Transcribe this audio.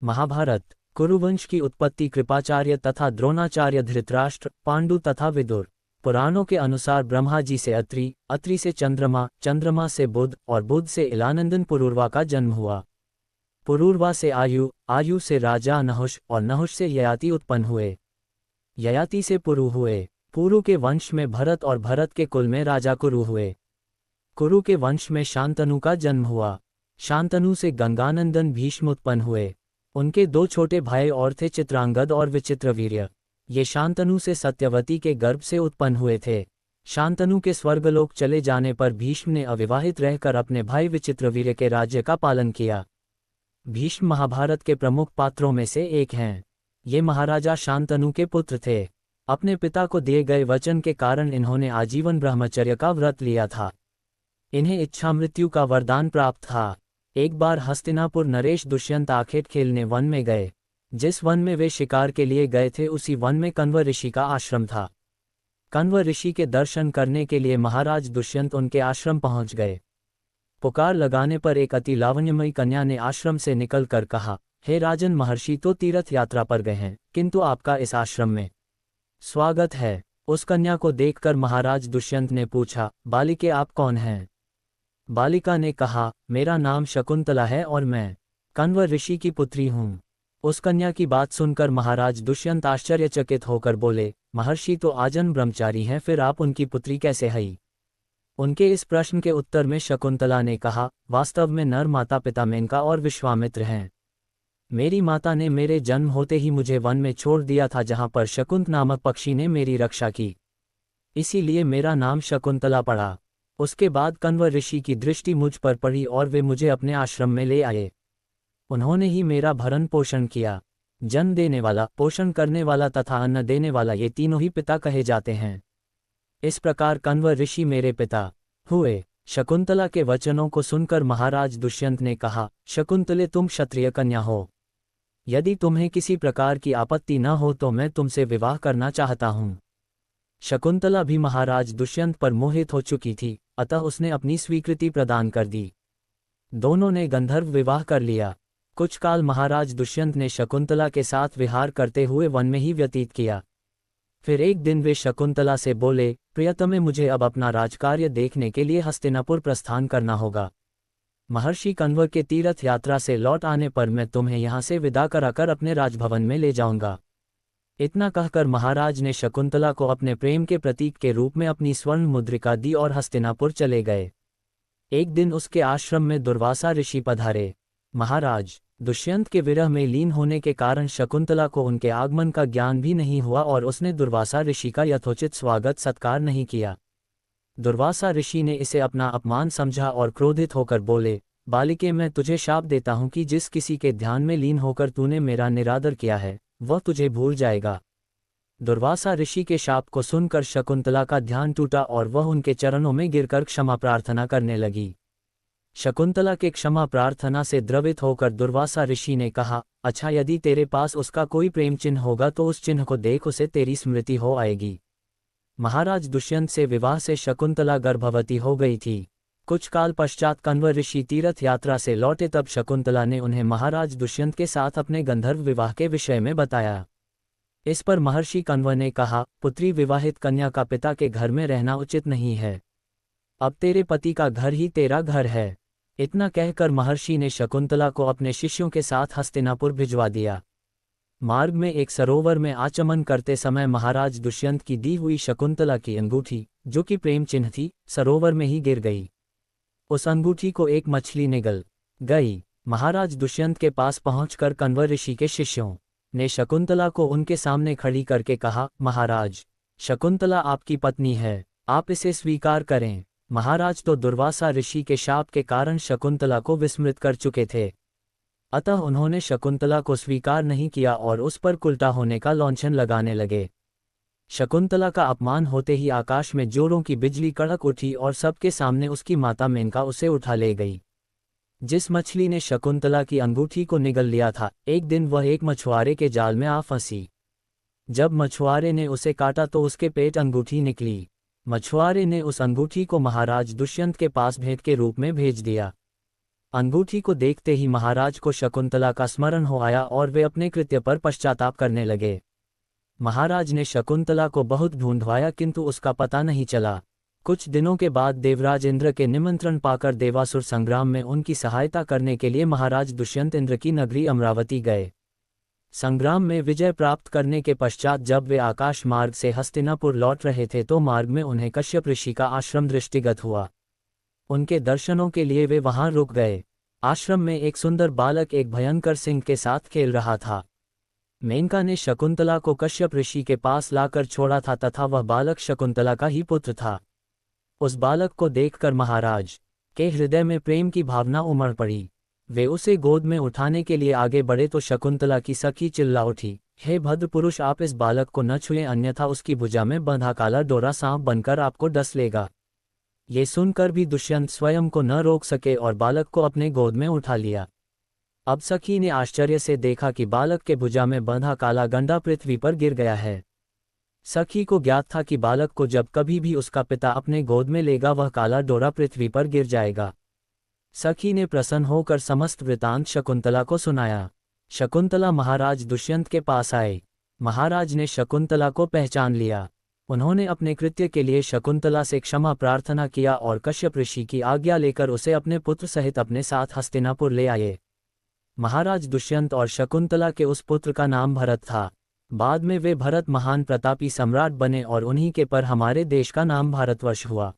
महाभारत। कुरुवंश की उत्पत्ति कृपाचार्य तथा द्रोणाचार्य, धृतराष्ट्र, पांडु तथा विदुर। पुराणों के अनुसार ब्रह्मा जी से अत्रि, अत्रि से चंद्रमा, चंद्रमा से बुध और बुध से इलानंदन पुरूरवा का जन्म हुआ। पुरूरवा से आयु, आयु से राजा नहुष और नहुष से ययाति उत्पन्न हुए। ययाति से पुरु हुए। पुरु के वंश में भरत और भरत के कुल में राजा कुरु हुए। कुरु के वंश में शांतनु का जन्म हुआ। शांतनु से गंगानंदन भीष्म उत्पन्न हुए। उनके दो छोटे भाई और थे, चित्रांगद और विचित्रवीर्य। ये शांतनु से सत्यवती के गर्भ से उत्पन्न हुए थे। शांतनु के स्वर्गलोक चले जाने पर भीष्म ने अविवाहित रहकर अपने भाई विचित्रवीर्य के राज्य का पालन किया। भीष्म महाभारत के प्रमुख पात्रों में से एक हैं। ये महाराजा शांतनु के पुत्र थे। अपने पिता को दिए गए वचन के कारण इन्होंने आजीवन ब्रह्मचर्य का व्रत लिया था। इन्हें इच्छा मृत्यु का वरदान प्राप्त था। एक बार हस्तिनापुर नरेश दुष्यंत आखेट खेलने वन में गए। जिस वन में वे शिकार के लिए गए थे उसी वन में कण्व ऋषि का आश्रम था। कण्व ऋषि के दर्शन करने के लिए महाराज दुष्यंत उनके आश्रम पहुंच गए। पुकार लगाने पर एक अति लावण्यमयी कन्या ने आश्रम से निकलकर कहा, हे राजन, महर्षि तो तीर्थ यात्रा पर गए हैं, किंतु आपका इस आश्रम में स्वागत है। उस कन्या को देखकर महाराज दुष्यंत ने पूछा, बालिके आप कौन हैं? बालिका ने कहा, मेरा नाम शकुंतला है और मैं कण्व ऋषि की पुत्री हूँ। उस कन्या की बात सुनकर महाराज दुष्यंत आश्चर्यचकित होकर बोले, महर्षि तो आजन्म ब्रह्मचारी हैं, फिर आप उनकी पुत्री कैसे हई? उनके इस प्रश्न के उत्तर में शकुंतला ने कहा, वास्तव में नर माता पिता मेनका और विश्वामित्र हैं। मेरी माता ने मेरे जन्म होते ही मुझे वन में छोड़ दिया था, जहाँ पर शकुंत नामक पक्षी ने मेरी रक्षा की, इसीलिए मेरा नाम शकुंतला पड़ा। उसके बाद कण्व ऋषि की दृष्टि मुझ पर पड़ी और वे मुझे अपने आश्रम में ले आए। उन्होंने ही मेरा भरण पोषण किया। जन्म देने वाला, पोषण करने वाला तथा अन्न देने वाला, ये तीनों ही पिता कहे जाते हैं। इस प्रकार कण्व ऋषि मेरे पिता हुए। शकुंतला के वचनों को सुनकर महाराज दुष्यंत ने कहा, शकुंतले, तुम क्षत्रिय कन्या हो। यदि तुम्हें किसी प्रकार की आपत्ति न हो तो मैं तुमसे विवाह करना चाहता हूँ। शकुंतला भी महाराज दुष्यंत पर मोहित हो चुकी थी, अतः उसने अपनी स्वीकृति प्रदान कर दी। दोनों ने गंधर्व विवाह कर लिया। कुछ काल महाराज दुष्यंत ने शकुंतला के साथ विहार करते हुए वन में ही व्यतीत किया। फिर एक दिन वे शकुंतला से बोले, प्रियतमे, मुझे अब अपना राजकार्य देखने के लिए हस्तिनापुर प्रस्थान करना होगा। महर्षि कण्व के तीर्थ यात्रा से लौट आने पर मैं तुम्हें यहाँ से विदा कराकर अपने राजभवन में ले जाऊंगा। इतना कहकर महाराज ने शकुंतला को अपने प्रेम के प्रतीक के रूप में अपनी स्वर्ण मुद्रिका दी और हस्तिनापुर चले गए। एक दिन उसके आश्रम में दुर्वासा ऋषि पधारे। महाराज दुष्यंत के विरह में लीन होने के कारण शकुंतला को उनके आगमन का ज्ञान भी नहीं हुआ और उसने दुर्वासा ऋषि का यथोचित स्वागत सत्कार नहीं किया। दुर्वासा ऋषि ने इसे अपना अपमान समझा और क्रोधित होकर बोले, बालिके, मैं तुझे शाप देता हूँ कि जिस किसी के ध्यान में लीन होकर तूने मेरा निरादर किया है वह तुझे भूल जाएगा। दुर्वासा ऋषि के शाप को सुनकर शकुंतला का ध्यान टूटा और वह उनके चरणों में गिरकर क्षमा प्रार्थना करने लगी। शकुंतला के क्षमा प्रार्थना से द्रवित होकर दुर्वासा ऋषि ने कहा, अच्छा, यदि तेरे पास उसका कोई प्रेम चिन्ह होगा तो उस चिन्ह को देख उसे तेरी स्मृति हो आएगी। महाराज दुष्यंत से विवाह से शकुंतला गर्भवती हो गई थी। कुछ काल पश्चात कण्व ऋषि तीर्थ यात्रा से लौटे, तब शकुंतला ने उन्हें महाराज दुष्यंत के साथ अपने गंधर्व विवाह के विषय में बताया। इस पर महर्षि कण्व ने कहा, पुत्री, विवाहित कन्या का पिता के घर में रहना उचित नहीं है। अब तेरे पति का घर ही तेरा घर है। इतना कहकर महर्षि ने शकुंतला को अपने शिष्यों के साथ हस्तिनापुर भिजवा दिया। मार्ग में एक सरोवर में आचमन करते समय महाराज दुष्यंत की दी हुई शकुंतला की अंगूठी, जो कि प्रेम चिन्ह थी, सरोवर में ही गिर गई। उस अंगूठी को एक मछली निगल गई। महाराज दुष्यंत के पास पहुंचकर कण्व ऋषि के शिष्यों ने शकुंतला को उनके सामने खड़ी करके कहा, महाराज, शकुंतला आपकी पत्नी है, आप इसे स्वीकार करें। महाराज तो दुर्वासा ऋषि के शाप के कारण शकुंतला को विस्मृत कर चुके थे, अतः उन्होंने शकुंतला को स्वीकार नहीं किया और उस पर कुल्टा होने का लौंछन लगाने लगे। शकुंतला का अपमान होते ही आकाश में जोरों की बिजली कड़क उठी और सबके सामने उसकी माता मेनका उसे उठा ले गई। जिस मछली ने शकुंतला की अंगूठी को निगल लिया था, एक दिन वह एक मछुआरे के जाल में आ फंसी। जब मछुआरे ने उसे काटा तो उसके पेट अंगूठी निकली। मछुआरे ने उस अंगूठी को महाराज दुष्यंत के पास भेंट के रूप में भेज दिया। अंगूठी को देखते ही महाराज को शकुंतला का स्मरण हो आया और वे अपने कृत्य पर पश्चाताप करने लगे। महाराज ने शकुंतला को बहुत ढूंढवाया किंतु उसका पता नहीं चला। कुछ दिनों के बाद देवराज इंद्र के निमंत्रण पाकर देवासुर संग्राम में उनकी सहायता करने के लिए महाराज दुष्यंत इंद्र की नगरी अमरावती गए। संग्राम में विजय प्राप्त करने के पश्चात जब वे आकाश मार्ग से हस्तिनापुर लौट रहे थे तो मार्ग में उन्हें कश्यप ऋषि का आश्रम दृष्टिगत हुआ। उनके दर्शनों के लिए वे वहां रुक गए। आश्रम में एक सुंदर बालक एक भयंकर सिंह के साथ खेल रहा था। मेनका ने शकुंतला को कश्यप ऋषि के पास लाकर छोड़ा था तथा वह बालक शकुंतला का ही पुत्र था। उस बालक को देखकर महाराज के हृदय में प्रेम की भावना उमड़ पड़ी। वे उसे गोद में उठाने के लिए आगे बढ़े तो शकुंतला की सखी चिल्ला उठी, हे भद्र पुरुष, आप इस बालक को न छुएं अन्यथा उसकी भुजा में बंधा काला डोरा सांप बनकर आपको डस लेगा। ये सुनकर भी दुष्यंत स्वयं को न रोक सके और बालक को अपने गोद में उठा लिया। अब सखी ने आश्चर्य से देखा कि बालक के भुजा में बंधा काला गंडा पृथ्वी पर गिर गया है। सखी को ज्ञात था कि बालक को जब कभी भी उसका पिता अपने गोद में लेगा वह काला डोरा पृथ्वी पर गिर जाएगा। सखी ने प्रसन्न होकर समस्त वृतांत शकुंतला को सुनाया। शकुंतला महाराज दुष्यंत के पास आए। महाराज ने शकुंतला को पहचान लिया। उन्होंने अपने कृत्य के लिए शकुंतला से क्षमा प्रार्थना किया और कश्यप ऋषि की आज्ञा लेकर उसे अपने पुत्र सहित अपने साथ हस्तिनापुर ले आए। महाराज दुष्यंत और शकुंतला के उस पुत्र का नाम भरत था। बाद में वे भरत महान प्रतापी सम्राट बने और उन्हीं के पर हमारे देश का नाम भारतवर्ष हुआ।